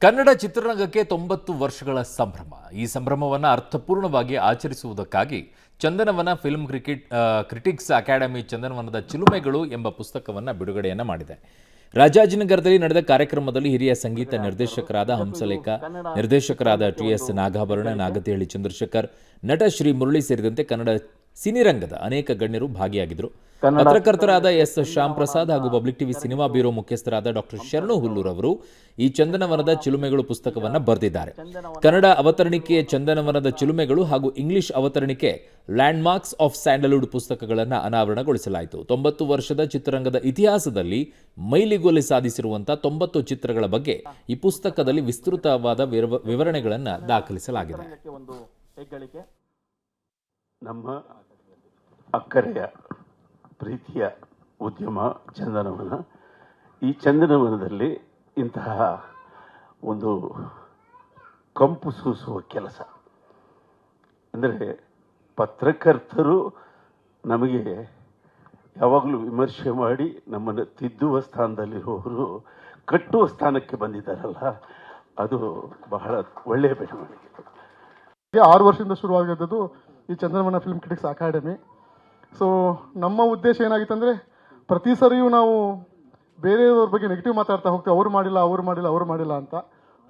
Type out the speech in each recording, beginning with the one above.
ಕನ್ನಡ ಚಿತ್ರರಂಗಕ್ಕೆ 90 ವರ್ಷಗಳ ಸಂಭ್ರಮ. ಈ ಸಂಭ್ರಮವನ್ನು ಅರ್ಥಪೂರ್ಣವಾಗಿ ಆಚರಿಸುವುದಕ್ಕಾಗಿ ಚಂದನವನ ಫಿಲ್ಮ್ ಕ್ರಿಟಿಕ್ಸ್ ಅಕಾಡೆಮಿ ಚಂದನವನದ ಚಿಲುಮೆಗಳು ಎಂಬ ಪುಸ್ತಕವನ್ನು ಬಿಡುಗಡೆಯನ್ನ ಮಾಡಿದೆ. ರಾಜಾಜಿನಗರದಲ್ಲಿ ನಡೆದ ಕಾರ್ಯಕ್ರಮದಲ್ಲಿ ಹಿರಿಯ ಸಂಗೀತ ನಿರ್ದೇಶಕರಾದ ಹಂಸಲೇಖ, ನಿರ್ದೇಶಕರಾದ ಟಿ.ಎಸ್. ನಾಗಾಭರಣ, ನಾಗತಿಹಳ್ಳಿ ಚಂದ್ರಶೇಖರ್, ನಟ ಶ್ರೀ ಮುರಳಿ ಸೇರಿದಂತೆ ಕನ್ನಡ ಸಿನಿರಂಗದ ಅನೇಕ ಗಣ್ಯರು ಭಾಗಿಯಾಗಿದ್ದರು. ಪತ್ರಕರ್ತರಾದ ಎಸ್. ಶ್ಯಾಮ್ ಪ್ರಸಾದ್ ಹಾಗೂ ಪಬ್ಲಿಕ್ ಟಿವಿ ಸಿನಿಮಾ ಬ್ಯೂರೋ ಮುಖ್ಯಸ್ಥರಾದ ಡಾಕ್ಟರ್ ಶರಣು ಹುಲ್ಲೂರ್ ಅವರು ಈ ಚಂದನವನದ ಚಿಲುಮೆಗಳು ಪುಸ್ತಕವನ್ನು ಬರೆದಿದ್ದಾರೆ. ಕನ್ನಡ ಅವತರಣಿಕೆ ಚಂದನವನದ ಚಿಲುಮೆಗಳು ಹಾಗೂ ಇಂಗ್ಲಿಷ್ ಅವತರಣಿಕೆ ಲ್ಯಾಂಡ್ ಮಾರ್ಕ್ಸ್ ಆಫ್ ಸ್ಯಾಂಡಲ್ವುಡ್ ಪುಸ್ತಕಗಳನ್ನು ಅನಾವರಣಗೊಳಿಸಲಾಯಿತು. 90 ವರ್ಷದ ಚಿತ್ರರಂಗದ ಇತಿಹಾಸದಲ್ಲಿ ಮೈಲಿಗೊಲ್ಲಿ ಸಾಧಿಸಿರುವಂತಹ 90 ಚಿತ್ರಗಳ ಬಗ್ಗೆ ಈ ಪುಸ್ತಕದಲ್ಲಿ ವಿಸ್ತೃತವಾದ ವಿವರಣೆಗಳನ್ನು ದಾಖಲಿಸಲಾಗಿದೆ. ನಮ್ಮ ಅಕ್ಕರೆಯ ಪ್ರೀತಿಯ ಉದ್ಯಮ ಚಂದನವನ. ಈ ಚಂದನವನದಲ್ಲಿ ಇಂತಹ ಒಂದು ಕಂಪು ಸೂಸುವ ಕೆಲಸ ಅಂದರೆ ಪತ್ರಕರ್ತರು ನಮಗೆ ಯಾವಾಗಲೂ ವಿಮರ್ಶೆ ಮಾಡಿ ನಮ್ಮನ್ನು ತಿದ್ದುವ ಸ್ಥಾನದಲ್ಲಿರುವವರು ಕಟ್ಟುವ ಸ್ಥಾನಕ್ಕೆ ಬಂದಿದ್ದಾರಲ್ಲ, ಅದು ಬಹಳ ಒಳ್ಳೆಯ ಬೆಳವಣಿಗೆ. 6 ವರ್ಷದಿಂದ ಶುರುವಾಗಿದ್ದು ಈ Chandanavana film critics academy. So ನಮ್ಮ ಉದ್ದೇಶ ಏನಾಗಿತ್ತು ಅಂದರೆ, ಪ್ರತಿ ಸರಿಯೂ ನಾವು ಬೇರೆಯವ್ರ ಬಗ್ಗೆ ನೆಗೆಟಿವ್ ಮಾತಾಡ್ತಾ ಹೋಗ್ತೀವಿ, ಅವ್ರು ಮಾಡಿಲ್ಲ ಅಂತ.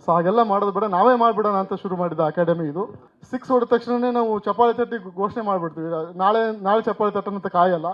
ಸೊ ಹಾಗೆಲ್ಲ ಮಾಡೋದು ಬೇಡ, ನಾವೇ ಮಾಡಿಬಿಡೋಣ ಅಂತ ಶುರು ಮಾಡಿದ ಅಕಾಡೆಮಿ ಇದು. 6 ಹೊಡೆದ ತಕ್ಷಣವೇ ನಾವು ಚಪ್ಪಾಳೆ ತಟ್ಟಿ ಘೋಷಣೆ ಮಾಡಿಬಿಡ್ತೀವಿ. ನಾಳೆ ಚಪ್ಪಾಳೆ ತಟ್ಟನಂತ ಕಾಯಲ್ಲ.